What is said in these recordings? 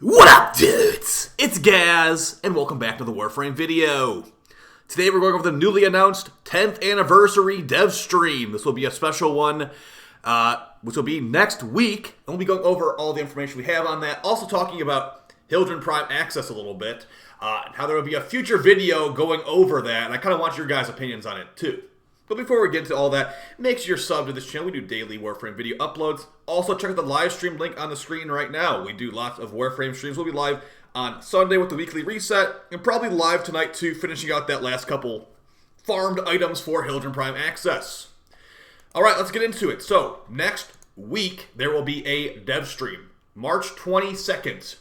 What up, dudes? It's Gaz, and welcome back to the WARFRAME video. Today we're going over the newly announced 10th anniversary Devstream. This will be a special one, which will be next week, and we'll be going over all the information we have on that. Also talking about Hildryn Prime access a little bit, and how there will be a future video going over that, and I kind of want your guys' opinions on it too. But before we get into all that, make sure you're subbed to this channel. We do daily Warframe video uploads. Also, check out the live stream link on the screen right now. We do lots of Warframe streams. We'll be live on Sunday with the weekly reset, and probably live tonight too, finishing out that last couple farmed items for Hildryn Prime access. Alright, let's get into it. So, next week, there will be a Devstream. March 22nd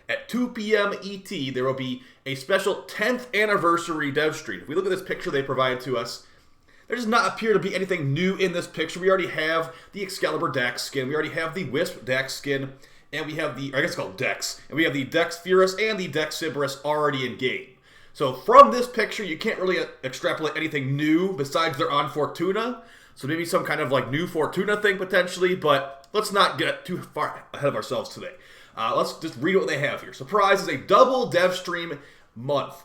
at 2 p.m. ET, there will be a special 10th anniversary Devstream. If we look at this picture they provided to us, there does not appear to be anything new in this picture. We already have the Excalibur Dax skin, we already have the Wisp Dax skin, and we have the, I guess it's called Dex, and we have the Dex Furus and the Dex Sybaris already in game. So from this picture, you can't really extrapolate anything new besides they're on Fortuna. So maybe some kind of like new Fortuna thing potentially, but let's not get too far ahead of ourselves today. Let's just read what they have here. Surprise is a double Devstream month.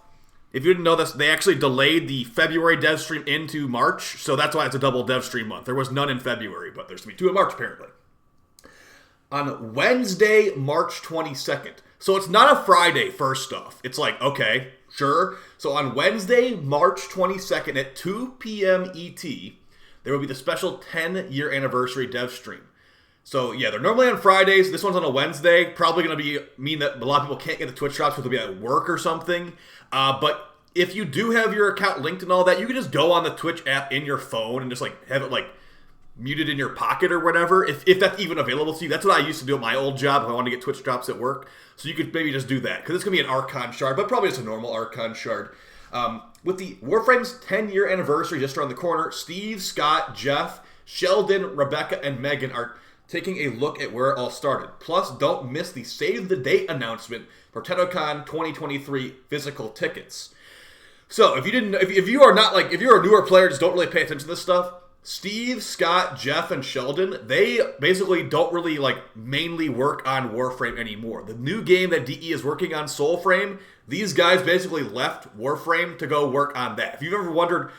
If you didn't know this, they actually delayed the February Devstream into March, so that's why it's a double Devstream month. There was none in February, but there's going to be two in March, apparently. On Wednesday, March 22nd. So it's not a Friday, first off. It's like, okay, sure. So on Wednesday, March 22nd at 2 p.m. ET, there will be the special 10-year anniversary Devstream. So yeah, they're normally on Fridays. This one's on a Wednesday. Probably going to mean that a lot of people can't get the Twitch drops because they'll be at work or something. But if you do have your account linked and all that, you can just go on the Twitch app in your phone and just like have it like muted in your pocket or whatever. If that's even available to you. That's what I used to do at my old job if I wanted to get Twitch drops at work. So you could maybe just do that because it's going to be an Archon shard, but probably just a normal Archon shard. With the Warframe's 10-year anniversary just around the corner, Steve, Scott, Jeff, Sheldon, Rebecca, and Megan are taking a look at where it all started. Plus, don't miss the Save the Date announcement for TennoCon 2023 physical tickets. So, if you didn't, if you are not like, if you're a newer player, just don't really pay attention to this stuff. Steve, Scott, Jeff, and Sheldon, they basically don't really like mainly work on Warframe anymore. The new game that DE is working on, Soulframe, these guys basically left Warframe to go work on that. If you've ever wondered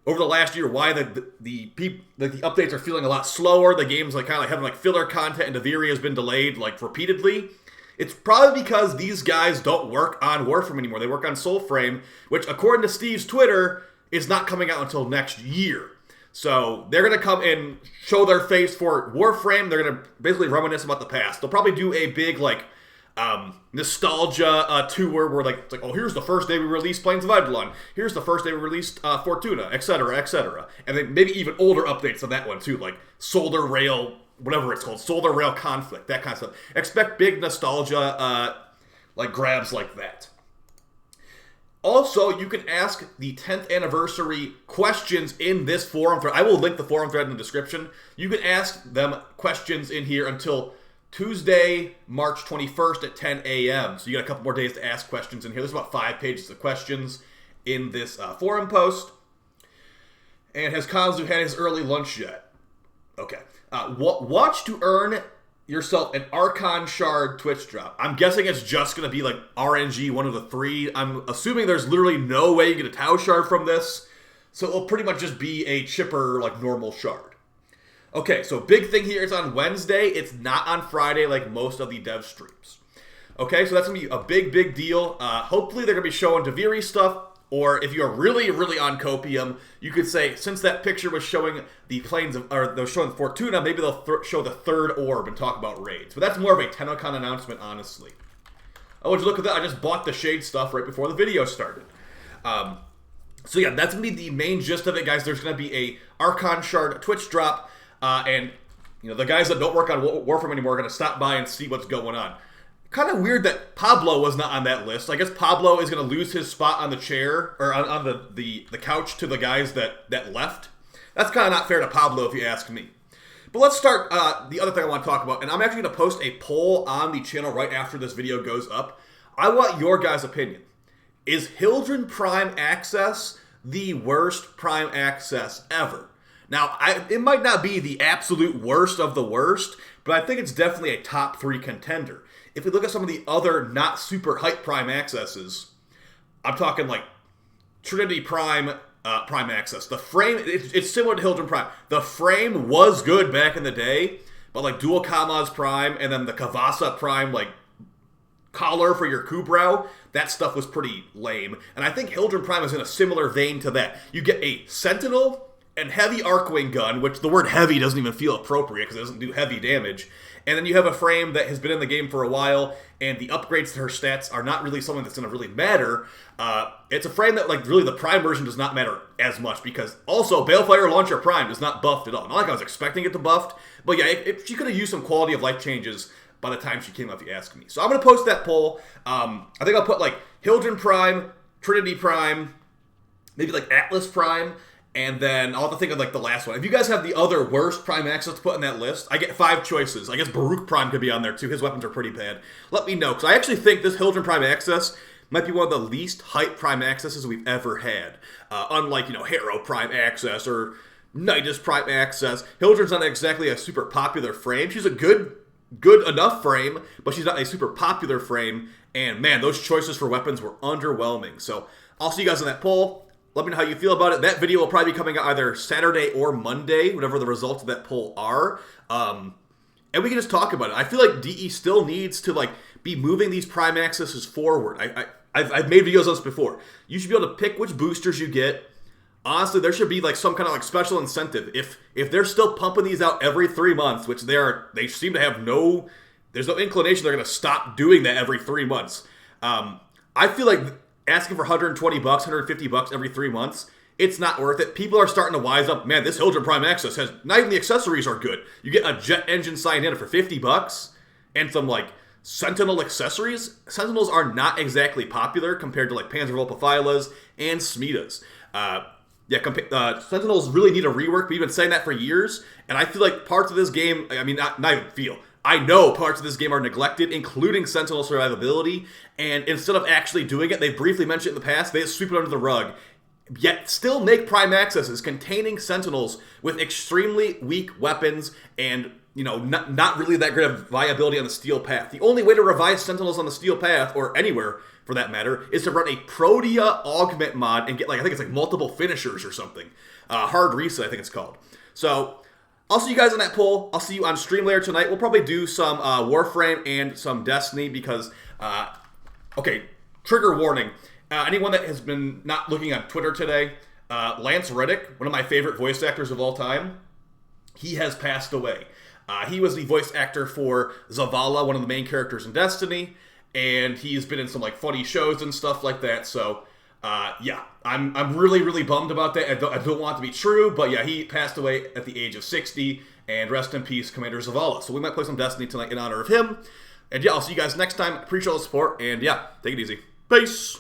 over the last year why the updates are feeling a lot slower, the game's like kind of like having like filler content, and duviri has been delayed like repeatedly, it's probably because these guys don't work on Warframe anymore. They work on Soulframe, which according to Steve's Twitter is not coming out until next year. So they're going to come and show their face for Warframe. They're going to basically reminisce about the past. They'll probably do a big like nostalgia tour where like it's like, oh, here's the first day we released Plains of Eidolon, here's the first day we released Fortuna, etc., etc. And then maybe even older updates on that one too, like Solar Rail, whatever it's called, Solar Rail Conflict, that kind of stuff. Expect big nostalgia like grabs like that. Also, you can ask the 10th anniversary questions in this forum thread. I will link the forum thread in the description. You can ask them questions in here until Tuesday, March 21st at 10 a.m. So you got a couple more days to ask questions in here. There's about 5 pages of questions in this forum post. And has Kanzu had his early lunch yet? Okay. Watch to earn yourself an Archon Shard Twitch drop. I'm guessing it's just going to be like RNG, one of the 3. I'm assuming there's literally no way you get a Tau Shard from this. So it'll pretty much just be a chipper, like normal shard. Okay, so big thing here, it's on Wednesday. It's not on Friday like most of the dev streams. Okay, so that's going to be a big deal. Hopefully they're going to be showing duviri stuff, or if you're really on Copium, you could say, since that picture was showing the planes of, or they're showing Fortuna, maybe they'll show the 3rd orb and talk about raids. But that's more of a TennoCon announcement, honestly. Oh, would you look at that? I just bought the Shade stuff right before the video started. So yeah, that's going to be the main gist of it, guys. There's going to be a Archon Shard Twitch drop. And, you know, the guys that don't work on Warframe anymore are going to stop by and see what's going on. Kind of weird that Pablo was not on that list. I guess Pablo is going to lose his spot on the chair, or on the couch to the guys that left. That's kind of not fair to Pablo, if you ask me. But let's start the other thing I want to talk about. And I'm actually going to post a poll on the channel right after this video goes up. I want your guys' opinion. Is Hildryn Prime access the worst Prime access ever? Now, it might not be the absolute worst of the worst, but I think it's definitely a top 3 contender. if we look at some of the other not super hype Prime Accesses, I'm talking like Trinity Prime, Prime Access. The frame, it's similar to Hildryn Prime. The frame was good back in the day, but like Dual Kamaz Prime and then the Kavasa Prime, like collar for your Kubrau, that stuff was pretty lame. And I think Hildryn Prime is in a similar vein to that. You get a Sentinel and heavy Arcwing gun, which the word heavy doesn't even feel appropriate because it doesn't do heavy damage. And then you have a frame that has been in the game for a while, and the upgrades to her stats are not really something that's going to really matter. It's a frame that, like, really the Prime version does not matter as much, because also Balefire Launcher Prime is not buffed at all. Not like I was expecting it to buffed, but yeah, she could have used some quality of life changes by the time she came out, if you ask me. So I'm going to post that poll. I think I'll put, like, Hildryn Prime, Trinity Prime, maybe, like, Atlas Prime, and then I'll have to think of, like, the last one. If you guys have the other worst Prime Access to put in that list, I get 5 choices. I guess Baruch Prime could be on there, too. His weapons are pretty bad. Let me know, because I actually think this Hildryn Prime Access might be one of the least hype Prime Accesses we've ever had. Unlike, Harrow Prime Access or Nidus Prime Access. Hildryn's not exactly a super popular frame. She's a good enough frame, but she's not a super popular frame. And, man, those choices for weapons were underwhelming. So, I'll see you guys in that poll. Let me know how you feel about it. That video will probably be coming out either Saturday or Monday, whatever the results of that poll are. And we can just talk about it. I feel like DE still needs to, like, be moving these Prime Accesses forward. I've made videos on this before. You should be able to pick which boosters you get. Honestly, there should be, like, some kind of, like, special incentive. If they're still pumping these out every 3 months, which they seem to have there's no inclination they're going to stop doing that every 3 months. I feel like asking for $120, $150 every 3 months, it's not worth it. People are starting to wise up. Man, this Hildryn Prime Access has, not even the accessories are good. You get a jet engine Cyanida for $50 and some, like, Sentinel accessories. Sentinels are not exactly popular compared to, like, Panzervolpophilas and Smitas. Sentinels really need a rework. We've been saying that for years, and I feel like parts of this game, not even feel. I know parts of this game are neglected, including Sentinel survivability, and instead of actually doing it, they briefly mentioned it in the past, they sweep it under the rug, yet still make Prime Accesses containing Sentinels with extremely weak weapons and, not really that great of viability on the Steel Path. The only way to revive Sentinels on the Steel Path, or anywhere for that matter, is to run a Protea Augment mod and get, like, I think it's like multiple finishers or something. Hard Reset, I think it's called. So, I'll see you guys on that poll. I'll see you on stream later tonight. We'll probably do some Warframe and some Destiny because, okay, trigger warning. Anyone that has been not looking on Twitter today, Lance Reddick, one of my favorite voice actors of all time, he has passed away. He was the voice actor for Zavala, one of the main characters in Destiny, and he's been in some, like, funny shows and stuff like that, so yeah, I'm really, really bummed about that. I don't want it to be true, but yeah, he passed away at the age of 60, and rest in peace, Commander Zavala. So we might play some Destiny tonight in honor of him. And yeah, I'll see you guys next time. Appreciate all the support, and yeah, take it easy. Peace!